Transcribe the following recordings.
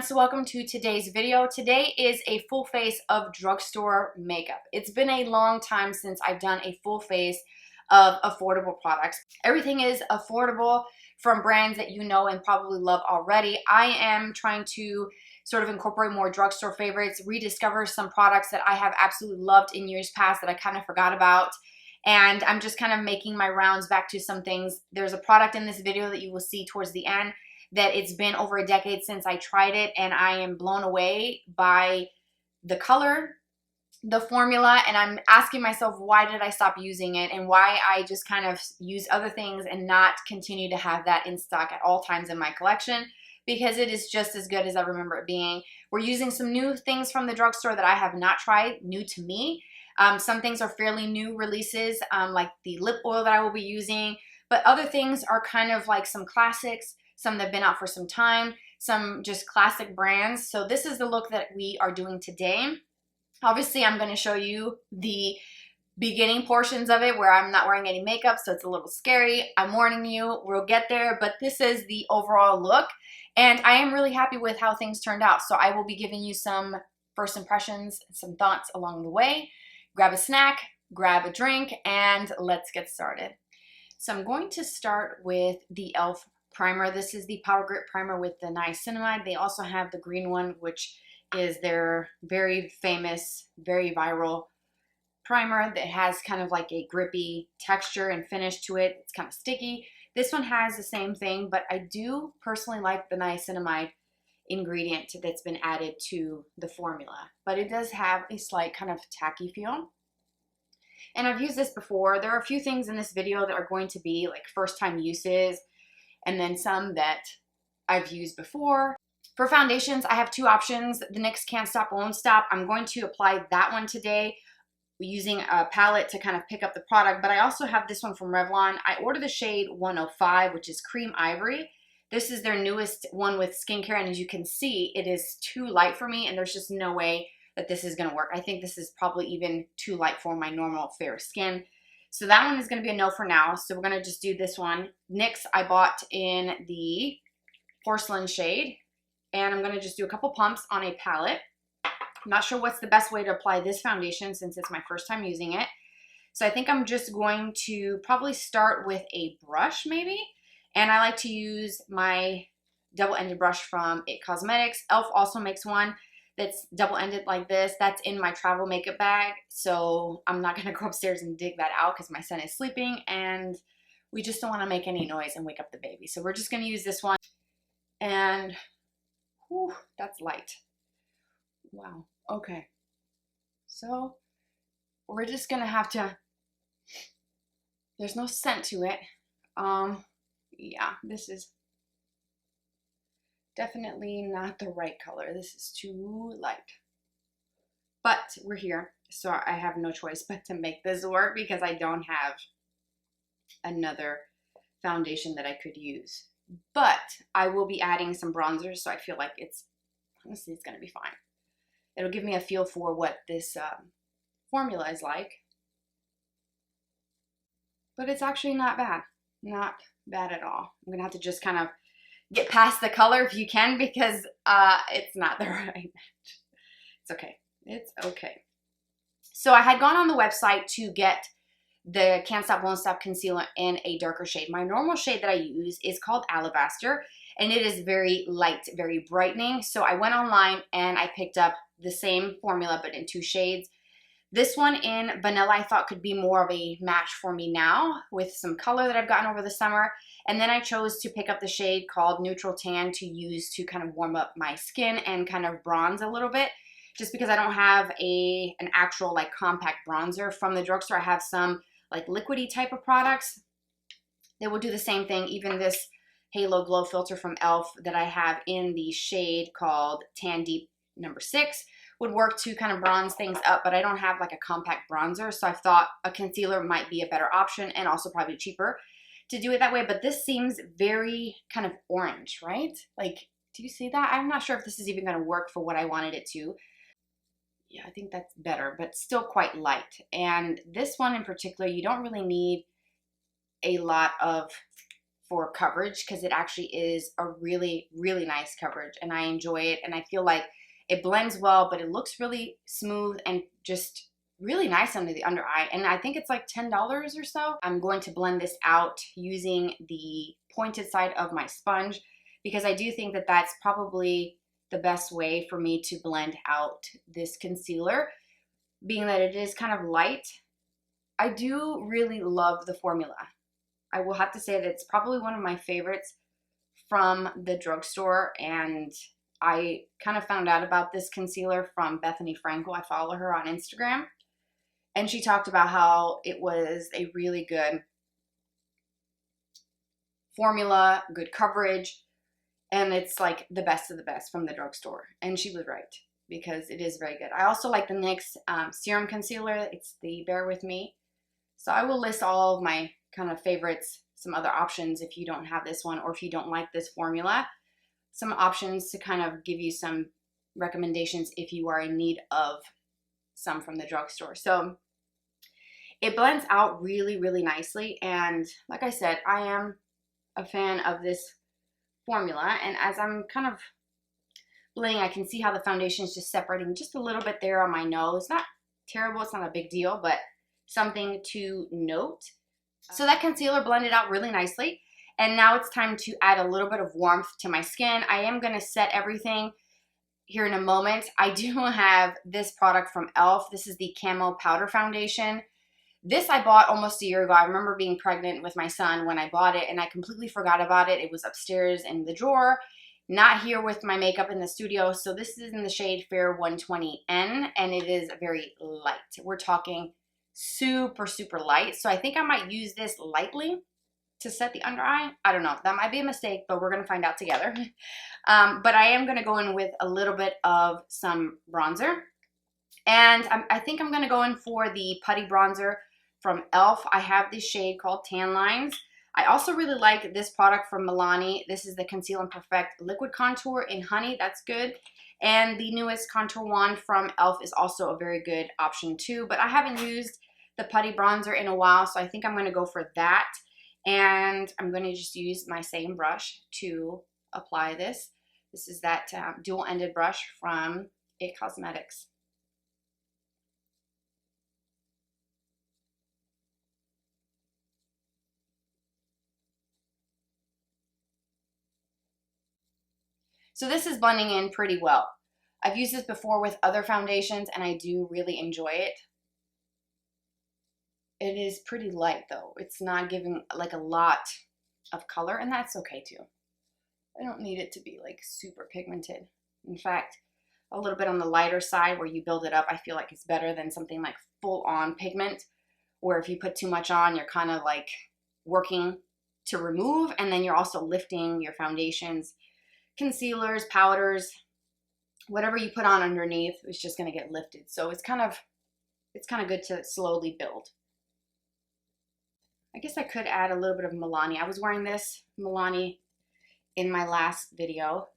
friends, welcome to today's video. Today is a full face of drugstore makeup. It's been a long time since I've done a full face of affordable products. Everything is affordable from brands that you know and probably love already. I am trying to sort of incorporate more drugstore favorites, rediscover some products that I have absolutely loved in years past that I kind of forgot about. And I'm just kind of making my rounds back to some things. There's a product in this video that you will see towards the end that it's been over a decade since I tried it, and I am blown away by the color, the formula, and I'm asking myself, why did I stop using it and why I just kind of use other things and not continue to have that in stock at all times in my collection, because it is just as good as I remember it being. We're using some new things from the drugstore that I have not tried, new to me. Some things are fairly new releases, like the lip oil that I will be using, but other things are kind of like some classics, some that have been out for some time, some just classic brands. So this is the look that we are doing today. Obviously, I'm going to show you the beginning portions of it where I'm not wearing any makeup, so it's a little scary. I'm warning you, we'll get there, but this is the overall look, and I am really happy with how things turned out. So I will be giving you some first impressions, some thoughts along the way. Grab a snack, grab a drink, and let's get started. So I'm going to start with the e.l.f. primer. This is the Power Grip Primer with the Niacinamide. They also have the green one, which is their very famous, very viral primer that has kind of like a grippy texture and finish to it. It's kind of sticky. This one has the same thing, but I do personally like the niacinamide ingredient that's been added to the formula. But it does have a slight kind of tacky feel. And I've used this before. There are a few things in this video that are going to be like first time uses, and then some that I've used before. For foundations, I have two options. The NYX Can't Stop Won't Stop. I'm going to apply that one today using a palette to kind of pick up the product, but I also have this one from Revlon. I ordered the shade 105, which is Cream Ivory. This is their newest one with skincare, and as you can see, it is too light for me, and there's just no way that this is gonna work. I think this is probably even too light for my normal fair skin. So that one is going to be a no for now. So we're going to just do this one. NYX I bought in the Porcelain shade. And I'm going to just do a couple pumps on a palette. I'm not sure what's the best way to apply this foundation since it's my first time using it. So I think I'm just going to probably start with a brush maybe. And I like to use my double-ended brush from It Cosmetics. e.l.f. also makes one that's double-ended like this. That's in my travel makeup bag, so I'm not gonna go upstairs and dig that out because my son is sleeping and we just don't want to make any noise and wake up the baby. So we're just gonna use this one, and whew, that's light. Wow. Okay, so we're just gonna have to, there's no scent to it. Yeah, this is definitely not the right color. This is too light. But we're here, so I have no choice but to make this work because I don't have another foundation that I could use. But I will be adding some bronzer, so I feel like honestly, it's gonna be fine. It'll give me a feel for what this formula is like. But it's actually not bad. Not bad at all. I'm gonna have to just kind of get past the color if you can, because it's not the right match. It's okay. It's okay. So I had gone on the website to get the Can't Stop Won't Stop concealer in a darker shade. My normal shade that I use is called Alabaster, and it is very light, very brightening. So I went online and I picked up the same formula but in two shades. This one in Vanilla I thought could be more of a match for me now with some color that I've gotten over the summer. And then I chose to pick up the shade called Neutral Tan to use to kind of warm up my skin and kind of bronze a little bit. Just because I don't have an actual like compact bronzer from the drugstore. I have some like liquidy type of products that will do the same thing. Even this Halo Glow filter from e.l.f. that I have in the shade called Tan Deep number 6 would work to kind of bronze things up, but I don't have like a compact bronzer, so I thought a concealer might be a better option and also probably cheaper to do it that way. But this seems very kind of orange, right? Like, do you see that? I'm not sure if this is even going to work for what I wanted it to. Yeah, I think that's better, but still quite light. And this one in particular, you don't really need a lot of for coverage because it actually is a really, really nice coverage and I enjoy it, and I feel like it blends well, but it looks really smooth and just really nice under the under eye, and I think it's like $10 or so. I'm going to blend this out using the pointed side of my sponge because I do think that that's probably the best way for me to blend out this concealer, being that it is kind of light. I do really love the formula. I will have to say that it's probably one of my favorites from the drugstore, and I kind of found out about this concealer from Bethany Frankel. I follow her on Instagram, and she talked about how it was a really good formula, good coverage, and it's like the best of the best from the drugstore. And she was right, because it is very good. I also like the NYX Serum Concealer. It's the Bear With Me. So I will list all of my kind of favorites, some other options if you don't have this one or if you don't like this formula. Some options to kind of give you some recommendations if you are in need of some from the drugstore. So it blends out really, really nicely. And like I said, I am a fan of this formula. And as I'm kind of blending, I can see how the foundation is just separating just a little bit there on my nose. Not terrible, it's not a big deal, but something to note. So that concealer blended out really nicely. And now it's time to add a little bit of warmth to my skin. I am going to set everything here in a moment. I do have this product from e.l.f. This is the Camo Powder Foundation. This I bought almost a year ago. I remember being pregnant with my son when I bought it, and I completely forgot about it. It was upstairs in the drawer, not here with my makeup in the studio. So this is in the shade Fair 120N, and it is very light. We're talking super, super light. So I think I might use this lightly to set the under eye. I don't know. That might be a mistake, but we're going to find out together. But I am going to go in with a little bit of some bronzer. And I think I'm going to go in for the Putty Bronzer from e.l.f. I have this shade called Tan Lines. I also really like this product from Milani. This is the Conceal and Perfect Liquid Contour in Honey. That's good. And the newest contour wand from e.l.f. is also a very good option too. But I haven't used the Putty Bronzer in a while, so I think I'm going to go for that. And I'm going to just use my same brush to apply this. This is that dual-ended brush from IT Cosmetics. So this is blending in pretty well. I've used this before with other foundations and I do really enjoy it. It is pretty light though. It's not giving like a lot of color, and that's okay too. I don't need it to be like super pigmented. In fact, a little bit on the lighter side where you build it up, I feel like it's better than something like full on pigment, where if you put too much on, you're kind of like working to remove, and then you're also lifting your foundations, concealers, powders, whatever you put on underneath is just going to get lifted. So it's kind of good to slowly build. I guess I could add a little bit of Milani. I was wearing this Milani in my last video,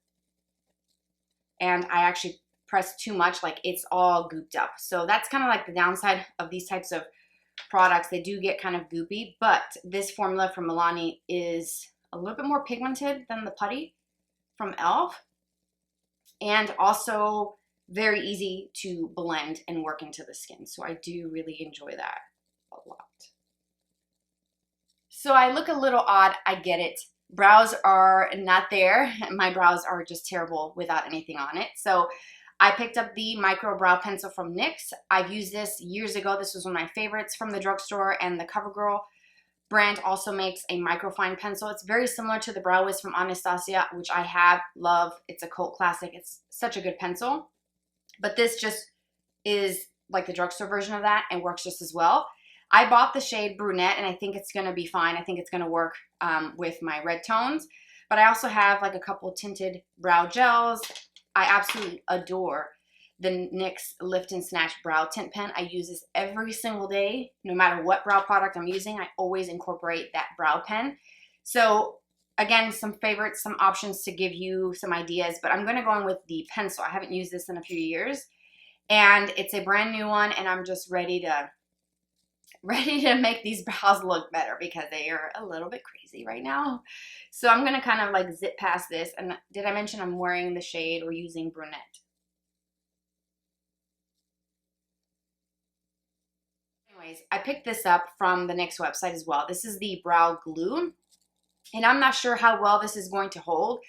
and I actually pressed too much, like it's all gooped up. So that's kind of like the downside of these types of products. They do get kind of goopy, but this formula from Milani is a little bit more pigmented than the Putty from e.l.f. and also very easy to blend and work into the skin. So I do really enjoy that a lot. So I look a little odd, I get it. Brows are not there. My brows are just terrible without anything on it. So I picked up the Micro Brow Pencil from NYX. I've used this years ago. This was one of my favorites from the drugstore, and the CoverGirl brand also makes a microfine pencil. It's very similar to the Brow Wiz from Anastasia, which I have, love. It's a cult classic. It's such a good pencil. But this just is like the drugstore version of that and works just as well. I bought the shade Brunette, and I think it's going to be fine. I think it's going to work with my red tones. But I also have like a couple tinted brow gels. I absolutely adore the NYX Lift and Snatch Brow Tint Pen. I use this every single day. No matter what brow product I'm using, I always incorporate that brow pen. So again, some favorites, some options to give you some ideas, but I'm going to go in with the pencil. I haven't used this in a few years, and it's a brand new one, and I'm just ready to ready to make these brows look better because they are a little bit crazy right now. So I'm going to kind of like zip past this. And did I mention I'm wearing the shade or using Brunette? Anyways, I picked this up from the NYX website as well. This is the Brow Glue. And I'm not sure how well this is going to hold.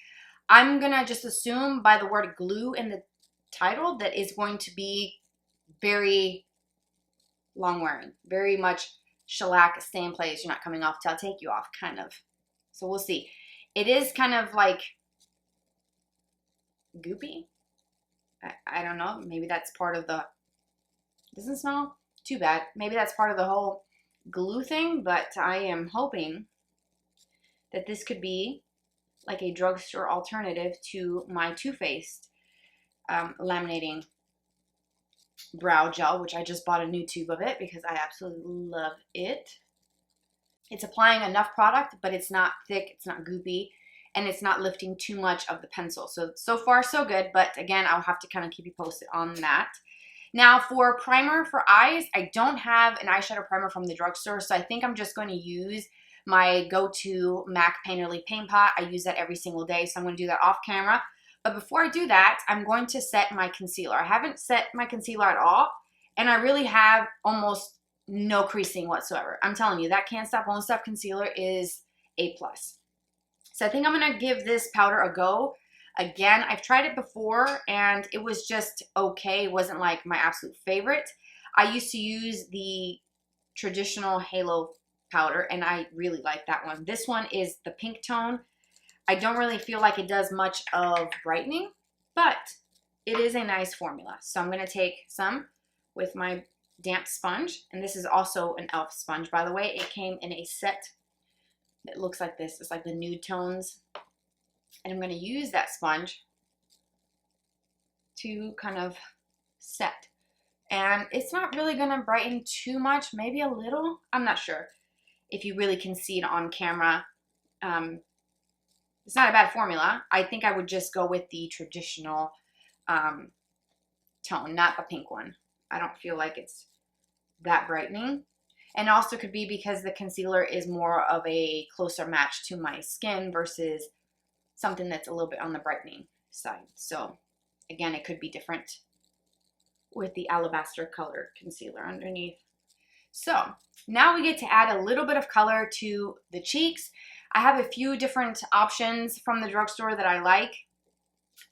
I'm going to just assume by the word glue in the title that it's going to be very long wearing, very much shellac, stay in place, you're not coming off till I take you off, kind of. So we'll see. It is kind of like goopy. I don't know. Maybe that's part of the, doesn't smell too bad. Maybe that's part of the whole glue thing, but I am hoping that this could be like a drugstore alternative to my Too Faced laminating brow gel, which I just bought a new tube of it because I absolutely love it. It's applying enough product, but it's not thick, it's not goopy, and it's not lifting too much of the pencil. So far so good, but again, I'll have to kind of keep you posted on that. Now for primer for eyes, I don't have an eyeshadow primer from the drugstore, so I think I'm just going to use my go-to MAC Painterly Paint Pot. I use that every single day, so I'm going to do that off camera. But before I do that, I'm going to set my concealer. I haven't set my concealer at all, and I really have almost no creasing whatsoever. I'm telling you, that Can't Stop Won't Stop concealer is A+. So I think I'm going to give this powder a go. Again, I've tried it before, and it was just okay. It wasn't like my absolute favorite. I used to use the traditional Halo powder, and I really like that one. This one is the pink tone. I don't really feel like it does much of brightening, but it is a nice formula. So I'm going to take some with my damp sponge, and this is also an e.l.f. sponge, by the way. It came in a set that looks like this. It's like the nude tones, and I'm going to use that sponge to kind of set. And it's not really going to brighten too much, maybe a little. I'm not sure if you really can see it on camera. It's not a bad formula. I think I would just go with the traditional tone, not the pink one. I don't feel like it's that brightening. And also could be because the concealer is more of a closer match to my skin versus something that's a little bit on the brightening side. So again, it could be different with the alabaster color concealer underneath. So now we get to add a little bit of color to the cheeks. I have a few different options from the drugstore that I like.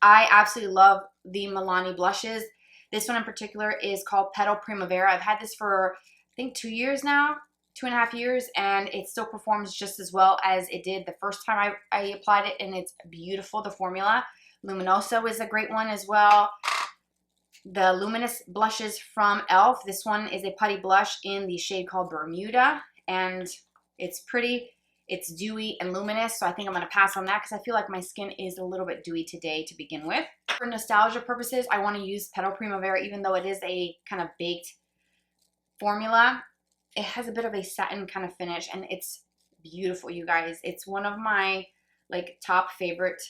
I absolutely love the Milani blushes. This one in particular is called Petal Primavera. I've had this for, I think, 2 years now, 2.5 years, and it still performs just as well as it did the first time I applied it, and it's beautiful, the formula. Luminoso is a great one as well. The Luminous blushes from e.l.f. This one is a putty blush in the shade called Bermuda, and it's pretty. It's dewy and luminous, so I think I'm going to pass on that because I feel like my skin is a little bit dewy today to begin with. For nostalgia purposes, I want to use Petal Primavera, even though it is a kind of baked formula. It has a bit of a satin kind of finish, and it's beautiful, you guys. It's one of my like top favorite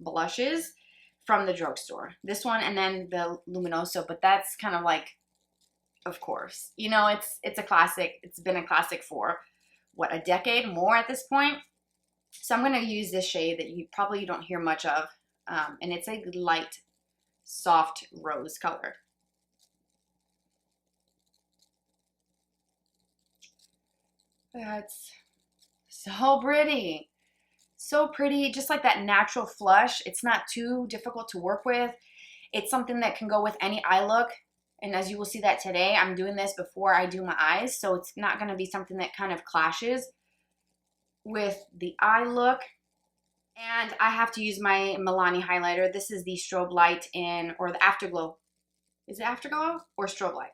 blushes from the drugstore. This one and then the Luminoso, but that's kind of like, of course, you know, it's a classic. It's been a classic for what, a decade more at this point. So I'm going to use this shade that you probably don't hear much of, and it's a light, soft rose color. That's so pretty. So pretty, just like that natural flush. It's not too difficult to work with. It's something that can go with any eye look. And as you will see that today, I'm doing this before I do my eyes, so it's not going to be something that kind of clashes with the eye look. And I have to use my Milani highlighter. This is the Strobe Light or the Afterglow. Is it Afterglow or Strobe Light?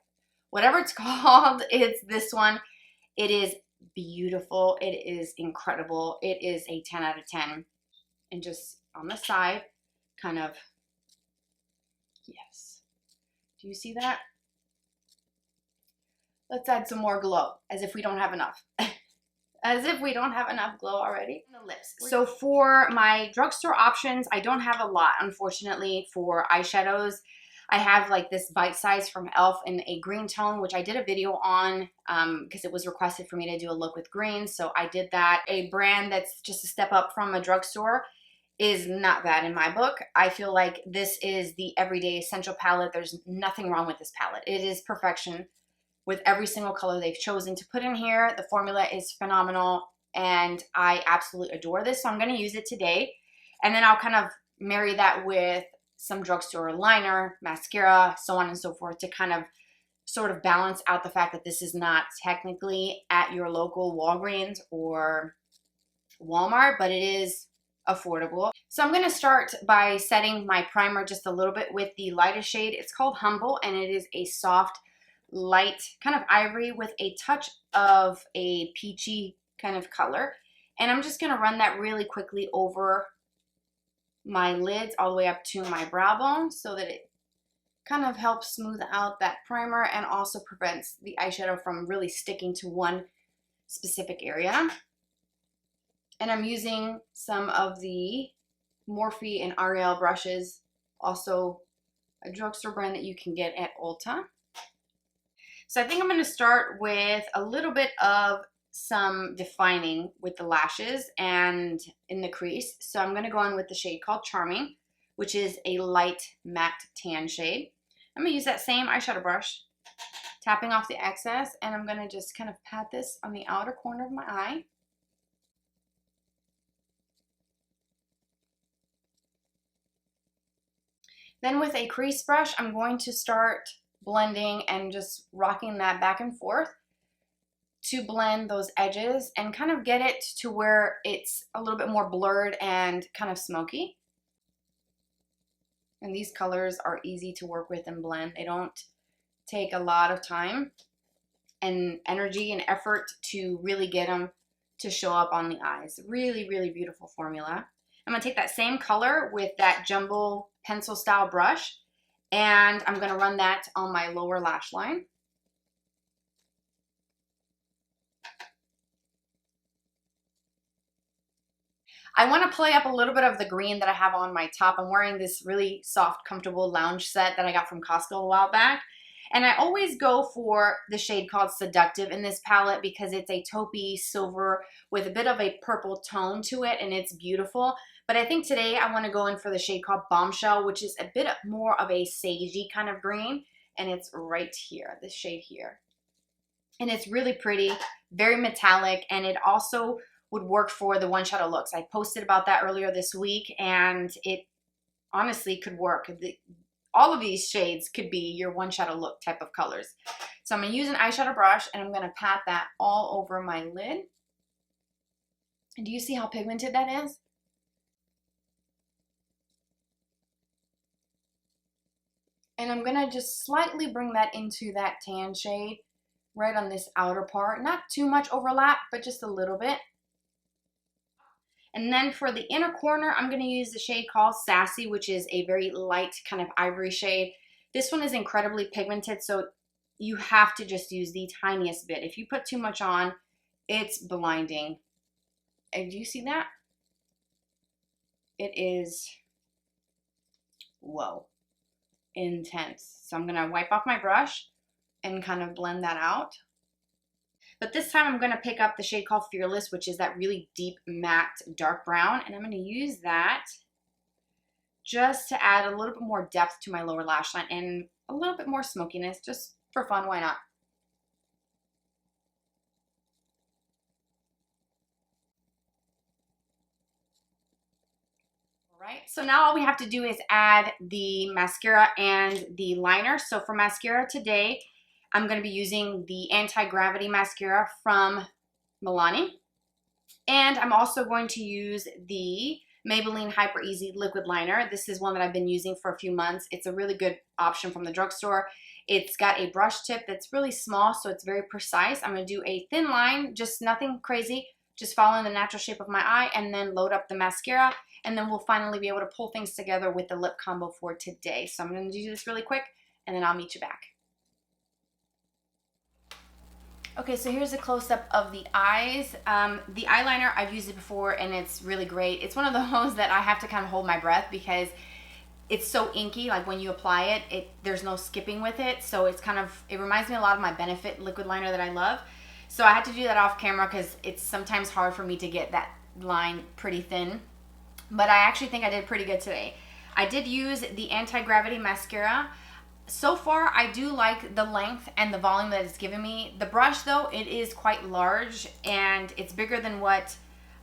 Whatever it's called, it's this one. It is beautiful. It is incredible. It is a 10 out of 10. And just on the side, kind of, yes. Do you see that? Let's add some more glow, as if we don't have enough. As if we don't have enough glow already. The lips. So for my drugstore options, I don't have a lot, unfortunately, for eyeshadows. I have like this bite size from e.l.f. in a green tone, which I did a video on because it was requested for me to do a look with green. So I did that. A brand that's just a step up from a drugstore is not bad in my book. I feel like this is the everyday essential palette. There's nothing wrong with this palette. It is perfection with every single color they've chosen to put in here. The formula is phenomenal and I absolutely adore this. So I'm going to use it today. And then I'll kind of marry that with some drugstore liner, mascara, so on and so forth to kind of sort of balance out the fact that this is not technically at your local Walgreens or Walmart, but it is affordable. So I'm going to start by setting my primer just a little bit with the lightest shade. It's called Humble and it is a soft, light kind of ivory with a touch of a peachy kind of color. And I'm just going to run that really quickly over my lids all the way up to my brow bone so that it kind of helps smooth out that primer and also prevents the eyeshadow from really sticking to one specific area. And I'm using some of the Morphe and Ariel brushes, also a drugstore brand that you can get at Ulta. So I think I'm going to start with a little bit of some defining with the lashes and in the crease. So I'm going to go on with the shade called Charming, which is a light matte tan shade. I'm going to use that same eyeshadow brush, tapping off the excess, and I'm going to just kind of pat this on the outer corner of my eye. Then with a crease brush, I'm going to start blending and just rocking that back and forth to blend those edges and kind of get it to where it's a little bit more blurred and kind of smoky. And these colors are easy to work with and blend. They don't take a lot of time and energy and effort to really get them to show up on the eyes. Really, really beautiful formula. I'm going to take that same color with that jumbo pencil style brush and I'm going to run that on my lower lash line. I want to play up a little bit of the green that I have on my top. I'm wearing this really soft, comfortable lounge set that I got from Costco a while back. And I always go for the shade called Seductive in this palette because it's a taupey silver with a bit of a purple tone to it and it's beautiful. But I think today I want to go in for the shade called Bombshell, which is a bit more of a sagey kind of green. And it's right here, this shade here. And it's really pretty, very metallic, and it also would work for the one shadow looks. I posted about that earlier this week and it honestly could work. All of these shades could be your one shadow look type of colors. So I'm going to use an eyeshadow brush and I'm going to pat that all over my lid. And do you see how pigmented that is? And I'm going to just slightly bring that into that tan shade right on this outer part. Not too much overlap, but just a little bit. And then for the inner corner, I'm going to use the shade called Sassy, which is a very light kind of ivory shade. This one is incredibly pigmented, so you have to just use the tiniest bit. If you put too much on, it's blinding. And do you see that? It is, whoa, intense. So I'm going to wipe off my brush and kind of blend that out. But this time I'm going to pick up the shade called Fearless, which is that really deep matte dark brown. And I'm going to use that just to add a little bit more depth to my lower lash line and a little bit more smokiness, just for fun, why not? All right, so now all we have to do is add the mascara and the liner. So for mascara today, I'm going to be using the Anti-Gravity Mascara from Milani. And I'm also going to use the Maybelline Hyper Easy Liquid Liner. This is one that I've been using for a few months. It's a really good option from the drugstore. It's got a brush tip that's really small, so it's very precise. I'm going to do a thin line, just nothing crazy, just following the natural shape of my eye, and then load up the mascara. And then we'll finally be able to pull things together with the lip combo for today. So I'm going to do this really quick, and then I'll meet you back. Okay, so here's a close-up of the eyes. The eyeliner, I've used it before and it's really great. It's one of those that I have to kind of hold my breath because it's so inky, like when you apply it, there's no skipping with it. So it's kind of, it reminds me a lot of my Benefit liquid liner that I love. So I had to do that off camera because it's sometimes hard for me to get that line pretty thin. But I actually think I did pretty good today. I did use the Anti-Gravity Mascara. So far, I do like the length and the volume that it's given me. The brush, though, it is quite large, and it's bigger than what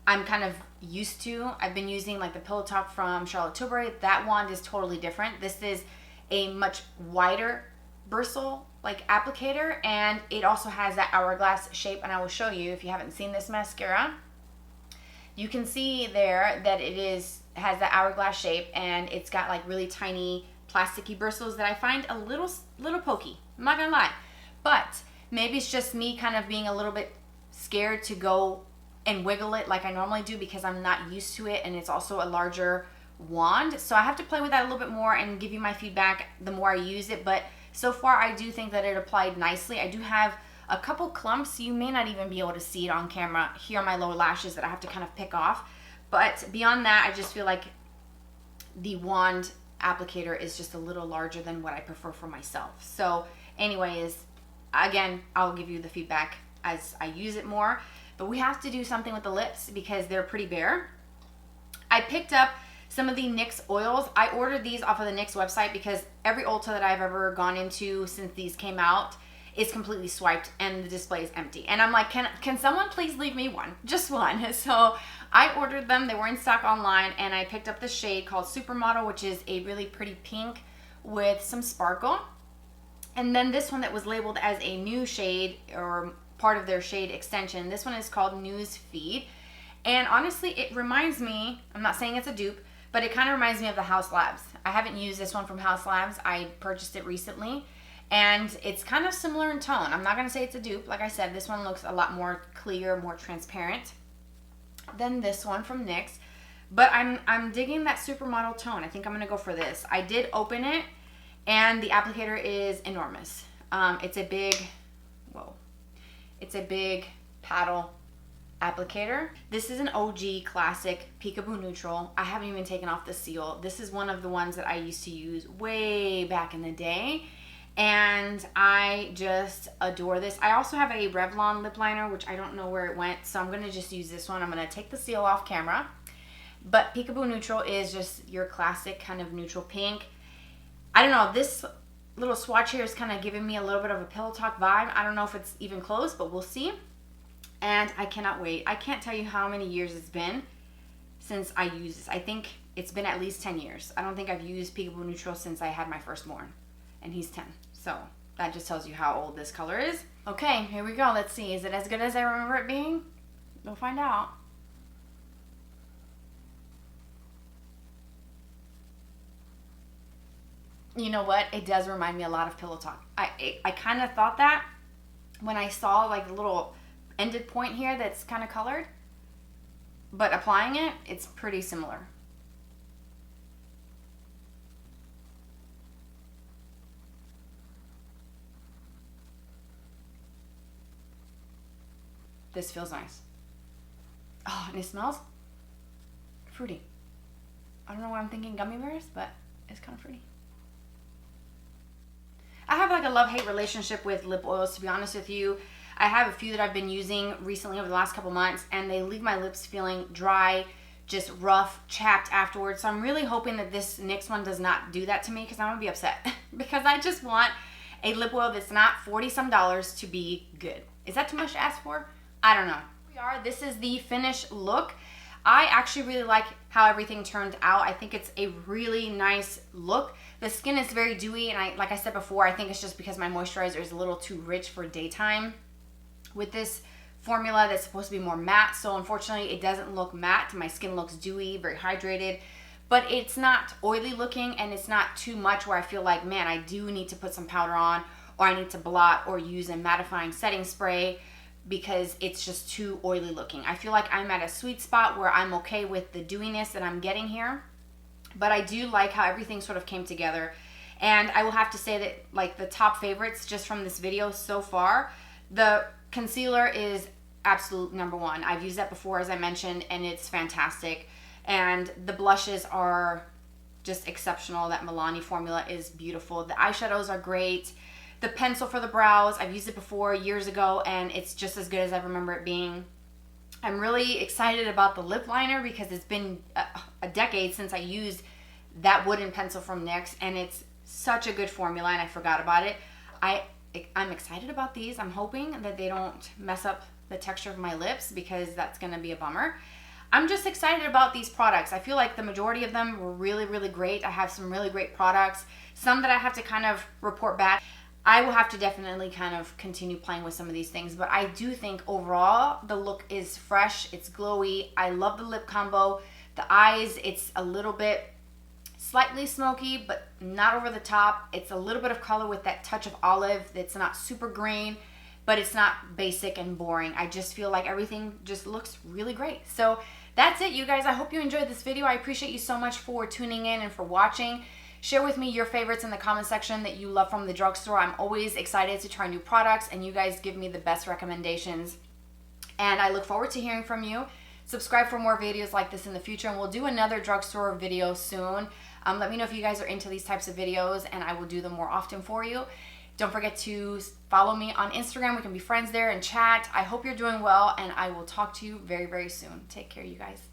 I'm kind of used to. I've been using like the Pillow Talk from Charlotte Tilbury. That wand is totally different. This is a much wider bristle like applicator, and it also has that hourglass shape, and I will show you if you haven't seen this mascara. You can see there that has the hourglass shape, and it's got like really tiny plasticky bristles that I find a little pokey. I'm not gonna lie, but maybe it's just me kind of being a little bit scared to go and wiggle it like I normally do because I'm not used to it, and it's also a larger wand. So I have to play with that a little bit more and give you my feedback the more I use it. But so far I do think that it applied nicely. I do have a couple clumps. You may not even be able to see it on camera here on my lower lashes that I have to kind of pick off. But beyond that, I just feel like the wand applicator is just a little larger than what I prefer for myself. So anyways, again, I'll give you the feedback as I use it more. But we have to do something with the lips because they're pretty bare. I picked up some of the NYX oils. I ordered these off of the NYX website because every Ulta that I've ever gone into since these came out is completely swiped and the display is empty. And I'm like, can someone please leave me one? Just one. So I ordered them. They were in stock online, and I picked up the shade called Supermodel, which is a really pretty pink with some sparkle. And then this one that was labeled as a new shade or part of their shade extension. This one is called News Feed. And honestly, it reminds me, I'm not saying it's a dupe, but it kind of reminds me of the Haus Labs. I haven't used this one from Haus Labs. I purchased it recently, and it's kind of similar in tone. I'm not going to say it's a dupe. Like I said, this one looks a lot more clear, more transparent than this one from NYX. But I'm digging that Supermodel tone. I think I'm going to go for this. I did open it, and the applicator is enormous. It's a big, it's a big paddle applicator. This is an OG classic Peekaboo neutral. I haven't even taken off the seal. This is one of the ones that I used to use way back in the day, and I just adore this. I also have a Revlon lip liner, which I don't know where it went, so I'm going to just use this one. I'm going to take the seal off camera. But Peekaboo neutral is just your classic kind of neutral pink. I don't know, this little swatch here is kind of giving me a little bit of a Pillow Talk vibe. I don't know if it's even close, but we'll see. And I cannot wait. I can't tell you how many years it's been since I used this. I think it's been at least 10 years. I don't think I've used Peekaboo neutral since I had my firstborn, and he's 10. So that just tells you how old this color is. Okay, here we go. Let's see. Is it as good as I remember it being? We'll find out. You know what? It does remind me a lot of Pillow Talk. I kind of thought that when I saw like the little ended point here that's kind of colored, but applying it, it's pretty similar. This feels nice. Oh, and it smells fruity. I don't know why I'm thinking gummy bears, but it's kind of fruity. I have like a love-hate relationship with lip oils, to be honest with you. I have a few that I've been using recently over the last couple months, and they leave my lips feeling dry, just rough, chapped afterwards. So I'm really hoping that this NYX one does not do that to me, because I'm going to be upset. Because I just want a lip oil that's not $40-some to be good. Is that too much to ask for? I don't know. Here we are. This is the finished look. I actually really like how everything turned out. I think it's a really nice look. The skin is very dewy, and like I said before, I think it's just because my moisturizer is a little too rich for daytime with this formula that's supposed to be more matte. So unfortunately, it doesn't look matte. My skin looks dewy, very hydrated, but it's not oily looking, and it's not too much where I feel like, man, I do need to put some powder on, or I need to blot or use a mattifying setting spray, because it's just too oily looking. I feel like I'm at a sweet spot where I'm okay with the dewiness that I'm getting here, but I do like how everything sort of came together. And I will have to say that like the top favorites just from this video so far, the concealer is absolute #1. I've used that before, as I mentioned, and it's fantastic. And the blushes are just exceptional. That Milani formula is beautiful. The eyeshadows are great. The pencil for the brows, I've used it before years ago, and it's just as good as I remember it being. I'm really excited about the lip liner because it's been a decade since I used that wooden pencil from NYX, and it's such a good formula, and I forgot about it. I'm excited about these. I'm hoping that they don't mess up the texture of my lips because that's going to be a bummer. I'm just excited about these products. I feel like the majority of them were really, really great. I have some really great products, some that I have to kind of report back. I will have to definitely kind of continue playing with some of these things, but I do think overall the look is fresh, it's glowy. I love the lip combo. The eyes, it's a little bit slightly smoky, but not over the top. It's a little bit of color with that touch of olive. It's not super green, but it's not basic and boring. I just feel like everything just looks really great. So that's it, you guys. I hope you enjoyed this video. I appreciate you so much for tuning in and for watching. Share with me your favorites in the comment section that you love from the drugstore. I'm always excited to try new products, and you guys give me the best recommendations. And I look forward to hearing from you. Subscribe for more videos like this in the future, and we'll do another drugstore video soon. Let me know if you guys are into these types of videos, and I will do them more often for you. Don't forget to follow me on Instagram. We can be friends there and chat. I hope you're doing well, and I will talk to you very, very soon. Take care, you guys.